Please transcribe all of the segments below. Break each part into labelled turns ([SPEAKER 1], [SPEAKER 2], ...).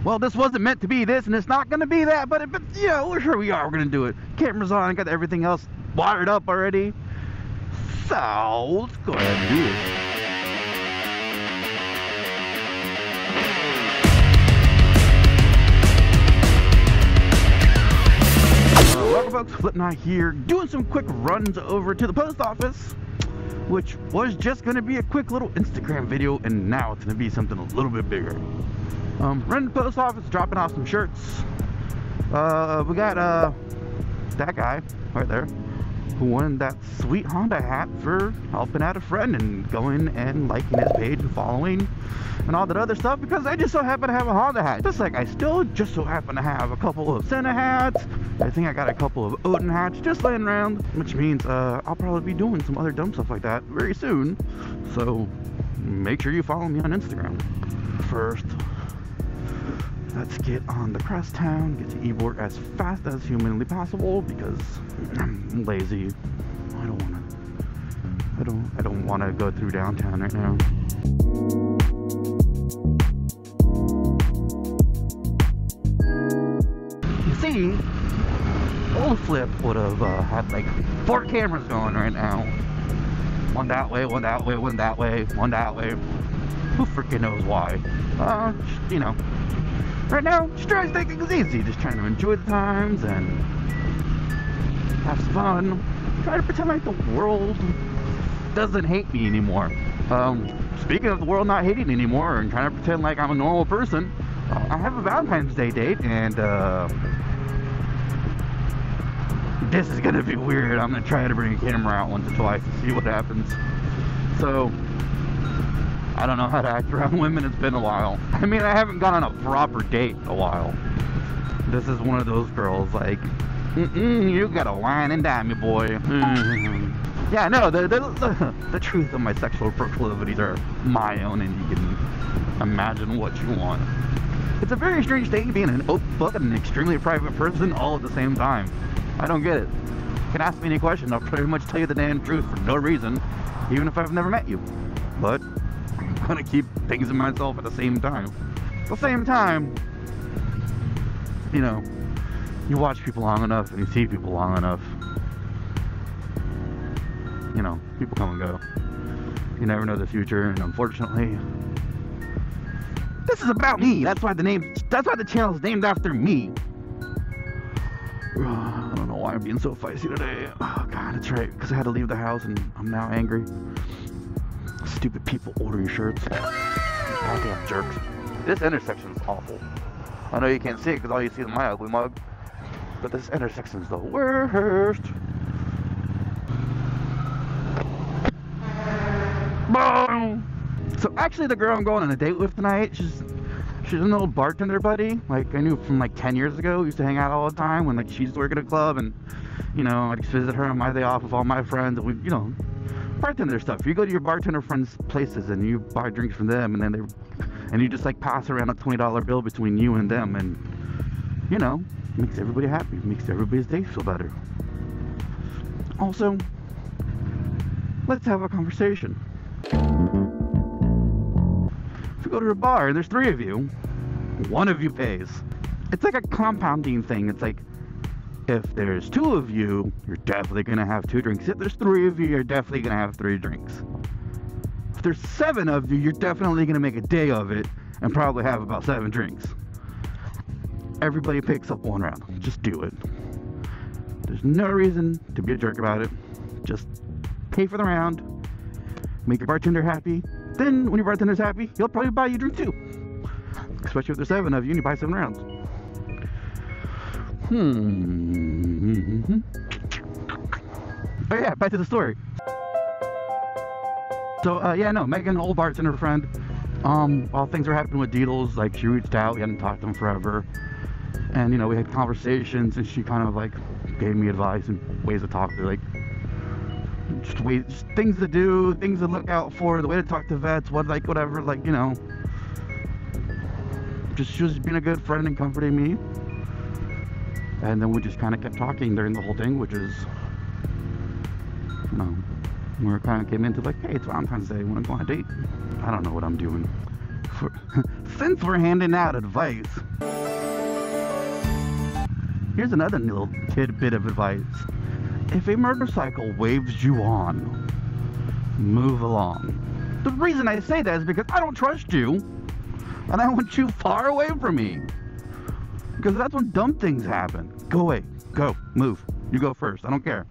[SPEAKER 1] well, this wasn't meant to be this, and it's not going to be that, but yeah, sure we are. We're going to do it. Camera's on, got everything else wired up already. So, let's go ahead and do it. Welcome folks, Flipknot here, doing some quick runs over to the post office, which was just going to be a quick little Instagram video, and now it's going to be something a little bit bigger. Running the post office, dropping off some shirts. We got that guy right there who won that sweet Honda hat for helping out a friend and going and liking his page and following and all that other stuff, because I just so happen to have a Honda hat. Just like I still just so happen to have a couple of Senna hats. I think I got a couple of Odin hats just laying around, which means I'll probably be doing some other dumb stuff like that very soon. So make sure you follow me on Instagram. First, let's get on the crosstown, get to Ybor as fast as humanly possible because I'm lazy. I don't want to go through downtown right now. You see, old Flip would have had like 4 cameras going right now. One that way, one that way, one that way, one that way. Who freaking knows why? You know. Right now, just trying to take things easy, just trying to enjoy the times and have some fun. Try to pretend like the world doesn't hate me anymore. Speaking of the world not hating me anymore and trying to pretend like I'm a normal person, I have a Valentine's Day date, and this is gonna be weird. I'm gonna try to bring a camera out once or twice to see what happens. So, I don't know how to act around women. It's been a while. I mean, I haven't gone on a proper date in a while. This is one of those girls like, you gotta wine and dine me, boy. Yeah, no, the truth of my sexual proclivities are my own, and you can imagine what you want. It's a very strange thing being an open book and an extremely private person all at the same time. I don't get it. You can ask me any question, I'll pretty much tell you the damn truth for no reason, even if I've never met you. But I'm gonna keep things in myself at the same time. At the same time, you know, you watch people long enough and you see people long enough, you know, people come and go. You never know the future, and unfortunately, this is about me. That's why the channel is named after me. I don't know why I'm being so feisty today. Oh god, that's right, because I had to leave the house and I'm now angry. Stupid people ordering shirts. Goddamn jerks. This intersection is awful. I know you can't see it because all you see is my ugly mug, but this intersection is the worst. Boom! So actually the girl I'm going on a date with tonight, she's an old bartender buddy. Like, I knew from like 10 years ago. We used to hang out all the time when like she used to work at a club, and you know, I'd visit her on my day off with all my friends, and we, you know, bartender stuff. You go to your bartender friends' places and you buy drinks from them, and then you just like pass around a $20 bill between you and them, and you know, makes everybody happy, makes everybody's day feel better. Also, let's have a conversation. If you go to a bar and there's 3 of you, one of you pays. It's like a compounding thing. It's like, if there's 2 of you, you're definitely gonna have 2 drinks. If there's 3 of you, you're definitely gonna have 3 drinks. If there's 7 of you, you're definitely gonna make a day of it and probably have about 7 drinks. Everybody picks up 1 round. Just do it. There's no reason to be a jerk about it. Just pay for the round, make your bartender happy. Then when your bartender's happy, he'll probably buy you a drink too. Especially if there's 7 of you and you buy 7 rounds. Oh yeah, back to the story. So yeah, no, Megan, old bartender friend, while things were happening with Deedles, like she reached out, we hadn't talked to him forever, and you know, we had conversations, and she kind of like gave me advice and ways to talk to, like just things to do, things to look out for, the way to talk to vets, what, like, whatever, like, you know, just she was being a good friend and comforting me. And then we just kind of kept talking during the whole thing, which is, you know, we kind of came into like, hey, it's Valentine's Day, want to go on a date? I don't know what I'm doing. Since we're handing out advice, here's another little tidbit of advice. If a motorcycle waves you on, move along. The reason I say that is because I don't trust you, and I want you far away from me. Because that's when dumb things happen. Go away. Go. Move. You go first. I don't care.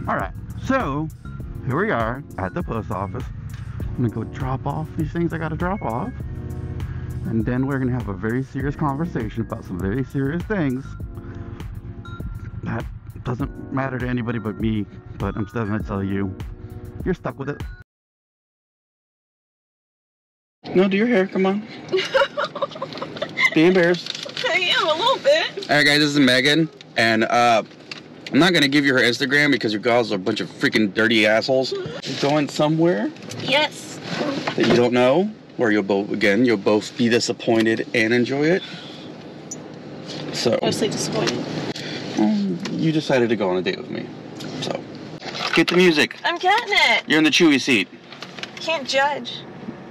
[SPEAKER 1] Alright, so here we are at the post office. I'm gonna go drop off these things I gotta drop off. And then we're gonna have a very serious conversation about some very serious things that doesn't matter to anybody but me, but I'm still gonna tell you. You're stuck with it. No, do your hair, come on. Be embarrassed.
[SPEAKER 2] I am a little bit.
[SPEAKER 1] Alright guys, this is Megan, and I'm not gonna give you her Instagram because you girls are a bunch of freaking dirty assholes. You're going somewhere?
[SPEAKER 2] Yes.
[SPEAKER 1] That you don't know, where you'll both be disappointed and enjoy it. So
[SPEAKER 2] Mostly disappointed.
[SPEAKER 1] You decided to go on a date with me. So get the music.
[SPEAKER 2] I'm getting it.
[SPEAKER 1] You're in the chewy seat.
[SPEAKER 2] Can't judge.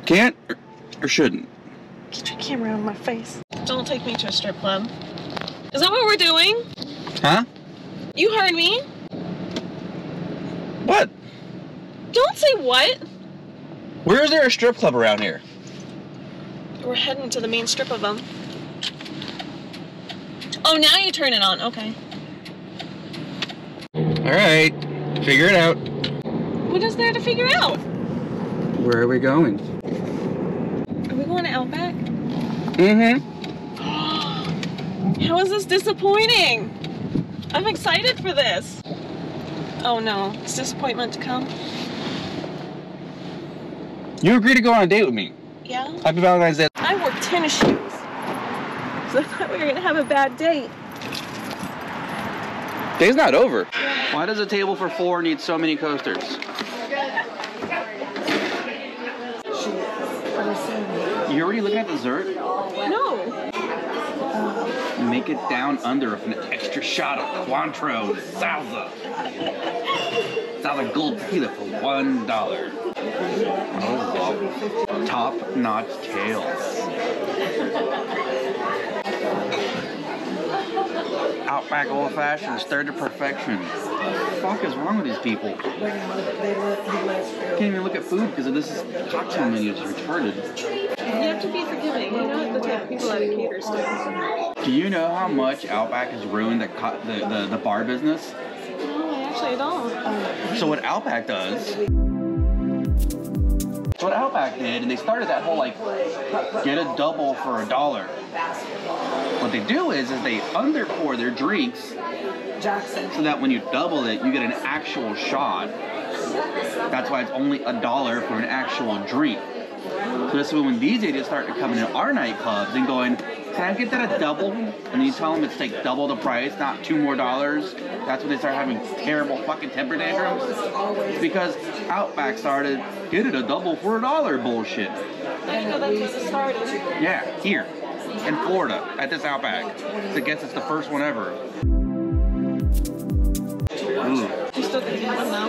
[SPEAKER 1] Can't or shouldn't?
[SPEAKER 2] Get your camera on my face. Don't take me to a strip club. Is that what we're doing?
[SPEAKER 1] Huh?
[SPEAKER 2] You heard me.
[SPEAKER 1] What?
[SPEAKER 2] Don't say what.
[SPEAKER 1] Where is there a strip club around here?
[SPEAKER 2] We're heading to the main strip of them. Oh, now you turn it on. Okay.
[SPEAKER 1] Alright, figure it out.
[SPEAKER 2] What is there to figure out?
[SPEAKER 1] Where are we going?
[SPEAKER 2] Are we going to Outback?
[SPEAKER 1] Mm-hmm.
[SPEAKER 2] How is this disappointing? I'm excited for this. Oh no, is disappointment to come?
[SPEAKER 1] You agreed to go on a date with me.
[SPEAKER 2] Yeah?
[SPEAKER 1] Happy Valentine's Day.
[SPEAKER 2] I wore tennis shoes. So I thought we were gonna have a bad date.
[SPEAKER 1] Day's not over. Why does a table for 4 need so many coasters? You already looking at dessert?
[SPEAKER 2] No.
[SPEAKER 1] Make it down under with an extra shot of Cointreau salsa. Salsa gold tequila for $1. Oh, wow. Top-notch tails. Outback Old Fashioned, stirred to perfection. What the fuck is wrong with these people? Can't even look at food because this cocktail menu is retarded.
[SPEAKER 2] You have to be forgiving. You know the type of people that it caters to.
[SPEAKER 1] Do you know how much Outback has ruined the bar business?
[SPEAKER 2] No, I actually don't.
[SPEAKER 1] So what Outback does... What Outback did, and they started that whole, like, get a double for $1. What they do is they underpour their drinks so that when you double it, you get an actual shot. That's why it's only $1 for an actual drink. So this is when these idiots start coming in our nightclubs and going, can I get that a double? And then you tell them it's like double the price, not $2 more. That's when they start having terrible fucking temper tantrums. It's because Outback started, get it a double for $1 bullshit.
[SPEAKER 2] I didn't know that's what it started.
[SPEAKER 1] Yeah, here in Florida at this Outback. So I guess it's the first one ever. Ooh.
[SPEAKER 2] You still getting one now?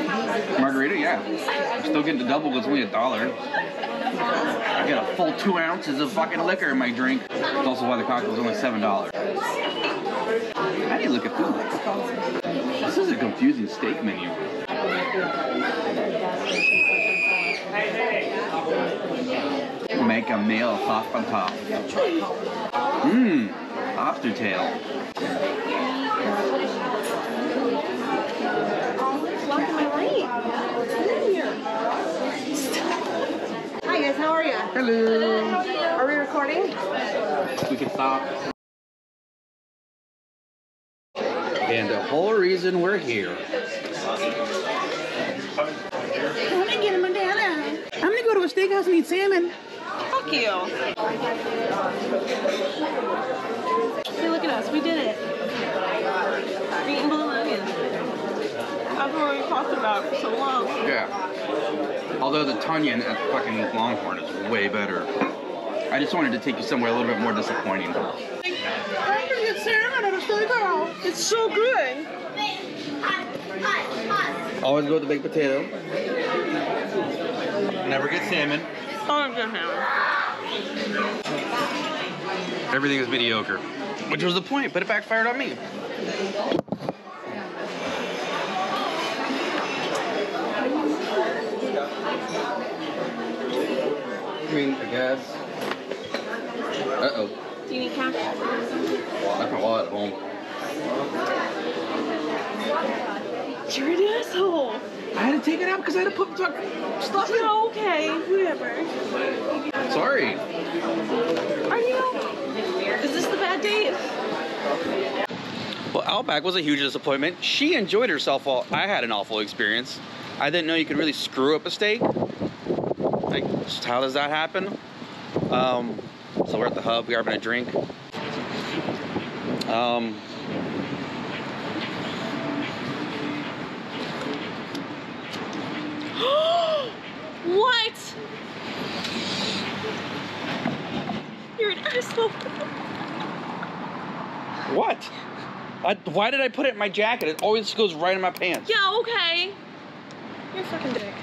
[SPEAKER 1] Margarita, yeah. I'm still getting the double, but it's only $1. I get a full 2 ounces of fucking liquor in my drink. That's also why the cocktail is only $7. I need to look at food. This is a confusing steak menu. Make a meal top on top. Mmm, lobster tail.
[SPEAKER 2] Hi guys, how are you?
[SPEAKER 1] Hello.
[SPEAKER 2] Are we recording?
[SPEAKER 1] We can stop. And the whole reason we're here.
[SPEAKER 2] I want to get a banana.
[SPEAKER 1] I'm gonna go to a steakhouse and eat salmon.
[SPEAKER 2] Fuck you. Hey, look at us. We did it. We're eating bologna. That's what we talked about for so long.
[SPEAKER 1] Yeah. Although the Tunyon at fucking Longhorn is way better. I just wanted to take you somewhere a little bit more disappointing.
[SPEAKER 2] I'm gonna get salmon at a steakhouse. It's so good.
[SPEAKER 1] Always go with the baked potato. Never get salmon.
[SPEAKER 2] Oh, good salmon.
[SPEAKER 1] Everything is mediocre. Which was the point, but it backfired on me. I mean, I guess. Uh-oh.
[SPEAKER 2] Do you need cash?
[SPEAKER 1] I left my wallet at home.
[SPEAKER 2] You're an asshole.
[SPEAKER 1] I had to take it out because I had to put stuff in.
[SPEAKER 2] No, okay, whatever.
[SPEAKER 1] Sorry.
[SPEAKER 2] Are you? Is this the bad date?
[SPEAKER 1] Well, Outback was a huge disappointment. She enjoyed herself while I had an awful experience. I didn't know you could really screw up a steak. Like, just how does that happen? So we're at the Hub, we're having a drink.
[SPEAKER 2] What? You're an asshole.
[SPEAKER 1] What? Why did I put it in my jacket? It always goes right in my pants.
[SPEAKER 2] Yeah, okay. You're a fucking dick.